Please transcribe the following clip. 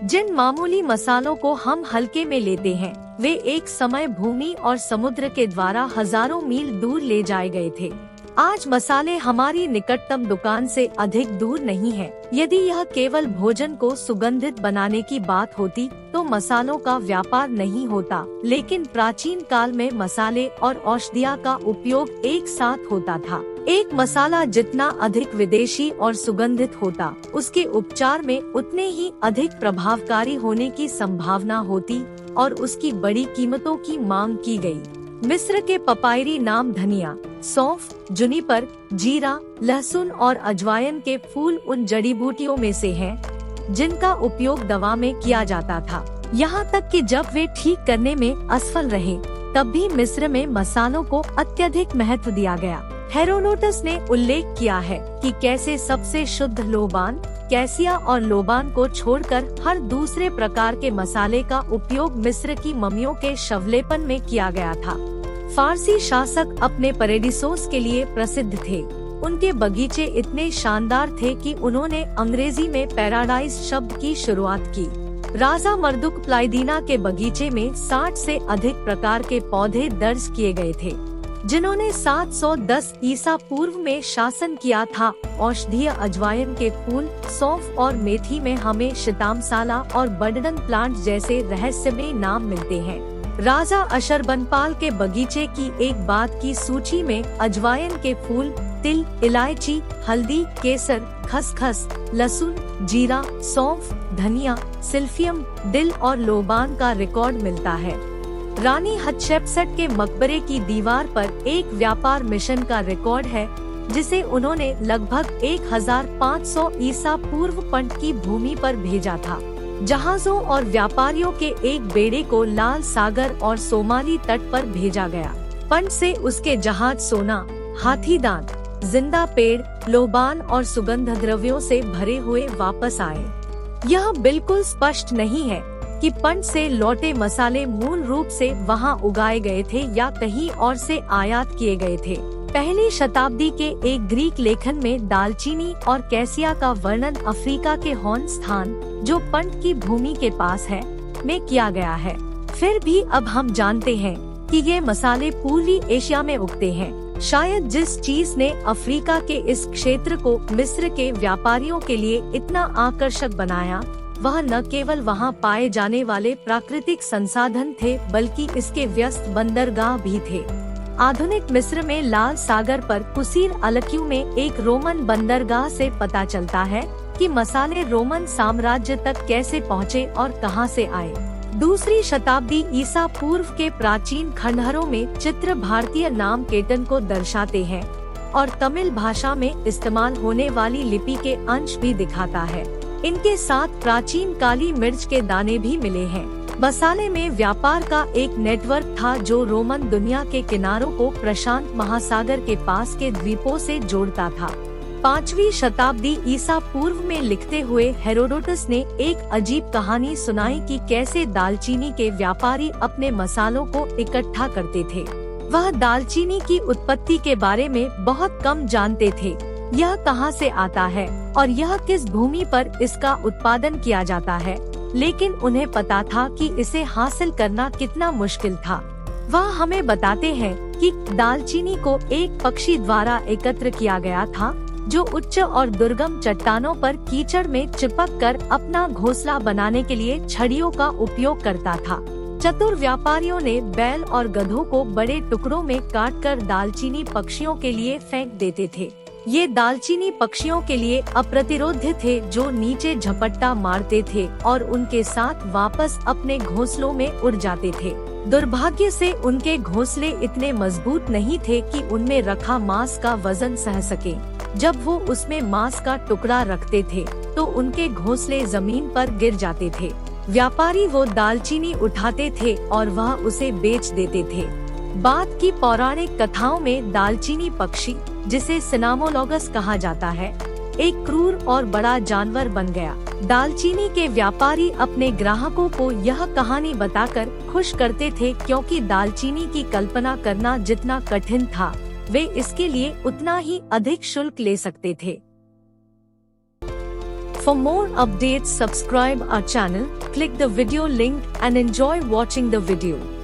जिन मामूली मसालों को हम हल्के में लेते हैं, वे एक समय भूमि और समुद्र के द्वारा हजारों मील दूर ले जाए गए थे। आज मसाले हमारी निकटतम दुकान से अधिक दूर नहीं है। यदि यह केवल भोजन को सुगंधित बनाने की बात होती तो मसालों का व्यापार नहीं होता, लेकिन प्राचीन काल में मसाले और औषधियाँ का उपयोग एक साथ होता था। एक मसाला जितना अधिक विदेशी और सुगंधित होता, उसके उपचार में उतने ही अधिक प्रभावकारी होने की संभावना होती और उसकी बड़ी कीमतों की मांग की गई। मिस्र के पपायरी नाम धनिया, सौंफ, जुनिपर, जीरा, लहसुन और अजवाइन के फूल उन जड़ी बूटियों में से हैं, जिनका उपयोग दवा में किया जाता था। यहाँ तक कि जब वे ठीक करने में असफल रहे, तब भी मिस्र में मसालों को अत्यधिक महत्व दिया गया। हेरोडोटस ने उल्लेख किया है कि कैसे सबसे शुद्ध लोबान, कैसिया और लोबान को छोड़कर हर दूसरे प्रकार के मसाले का उपयोग मिस्र की मम्मियों के शवलेपन में किया गया था। फारसी शासक अपने परेडिसोस के लिए प्रसिद्ध थे। उनके बगीचे इतने शानदार थे कि उन्होंने अंग्रेजी में पैराडाइज शब्द की शुरुआत की। राजा मर्दुक प्लाइदीना के बगीचे में 60 से अधिक प्रकार के पौधे दर्ज किए गए थे, जिन्होंने 710 ईसा पूर्व में शासन किया था। औषधीय अजवाइन के फूल, सौंफ और मेथी में हमें शितामसाला और बडडंग प्लांट जैसे रहस्यमय नाम मिलते हैं। राजा अशरबनपाल के बगीचे की एक बात की सूची में अजवाइन के फूल, तिल, इलायची, हल्दी, केसर, खसखस, लहसुन, जीरा, सौंफ, धनिया, सिल्फियम, दिल और लोबान का रिकॉर्ड मिलता है। रानी हतशेप्सुट के मकबरे की दीवार पर एक व्यापार मिशन का रिकॉर्ड है, जिसे उन्होंने लगभग 1500 ईसा पूर्व पंट की भूमि पर भेजा था। जहाजों और व्यापारियों के एक बेड़े को लाल सागर और सोमाली तट पर भेजा गया। पंट से उसके जहाज सोना, हाथी दांत, जिंदा पेड़, लोबान और सुगंध द्रव्यों से भरे हुए वापस आए। यह बिल्कुल स्पष्ट नहीं है कि पंट से लौटे मसाले मूल रूप से वहां उगाए गए थे या कहीं और से आयात किए गए थे। पहली शताब्दी के एक ग्रीक लेखन में दालचीनी और कैसिया का वर्णन अफ्रीका के हॉर्न स्थान, जो पंट की भूमि के पास है, में किया गया है। फिर भी अब हम जानते हैं कि ये मसाले पूर्वी एशिया में उगते हैं। शायद जिस चीज ने अफ्रीका के इस क्षेत्र को मिस्र के व्यापारियों के लिए इतना आकर्षक बनाया, वह न केवल वहां पाए जाने वाले प्राकृतिक संसाधन थे, बल्कि इसके व्यस्त बंदरगाह भी थे। आधुनिक मिस्र में लाल सागर पर कुसीर अलक्यू में एक रोमन बंदरगाह से पता चलता है कि मसाले रोमन साम्राज्य तक कैसे पहुँचे और कहां से आए। दूसरी शताब्दी ईसा पूर्व के प्राचीन खंडहरों में चित्र भारतीय नाम केटन को दर्शाते हैं और तमिल भाषा में इस्तेमाल होने वाली लिपि के अंश भी दिखाता है। इनके साथ प्राचीन काली मिर्च के दाने भी मिले हैं। मसाले में व्यापार का एक नेटवर्क था जो रोमन दुनिया के किनारों को प्रशांत महासागर के पास के द्वीपों से जोड़ता था। 5वीं शताब्दी ईसा पूर्व में लिखते हुए हेरोडोटस ने एक अजीब कहानी सुनाई कि कैसे दालचीनी के व्यापारी अपने मसालों को इकट्ठा करते थे। वह दालचीनी की उत्पत्ति के बारे में बहुत कम जानते थे। यह कहां से आता है और यह किस भूमि पर इसका उत्पादन किया जाता है, लेकिन उन्हें पता था कि इसे हासिल करना कितना मुश्किल था। वह हमें बताते हैं कि दालचीनी को एक पक्षी द्वारा एकत्र किया गया था, जो उच्च और दुर्गम चट्टानों पर कीचड़ में चिपक कर अपना घोंसला बनाने के लिए छड़ियों का उपयोग करता था। चतुर व्यापारियों ने बैल और गधों को बड़े टुकड़ों में काटकर दालचीनी पक्षियों के लिए फेंक देते थे। ये दालचीनी पक्षियों के लिए अप्रतिरोध्य थे, जो नीचे झपट्टा मारते थे और उनके साथ वापस अपने घोंसलों में उड़ जाते थे। दुर्भाग्य से उनके घोंसले इतने मजबूत नहीं थे कि उनमें रखा मांस का वजन सह सके। जब वो उसमें मांस का टुकड़ा रखते थे तो उनके घोंसले जमीन पर गिर जाते थे। व्यापारी वो दालचीनी उठाते थे और वह उसे बेच देते थे। बाद की पौराणिक कथाओं में दालचीनी पक्षी, जिसे सिनामोलॉगस कहा जाता है, एक क्रूर और बड़ा जानवर बन गया। दालचीनी के व्यापारी अपने ग्राहकों को यह कहानी बताकर खुश करते थे, क्योंकि दालचीनी की कल्पना करना जितना कठिन था, वे इसके लिए उतना ही अधिक शुल्क ले सकते थे। For more updates, subscribe our channel, click the video link and enjoy watching the video.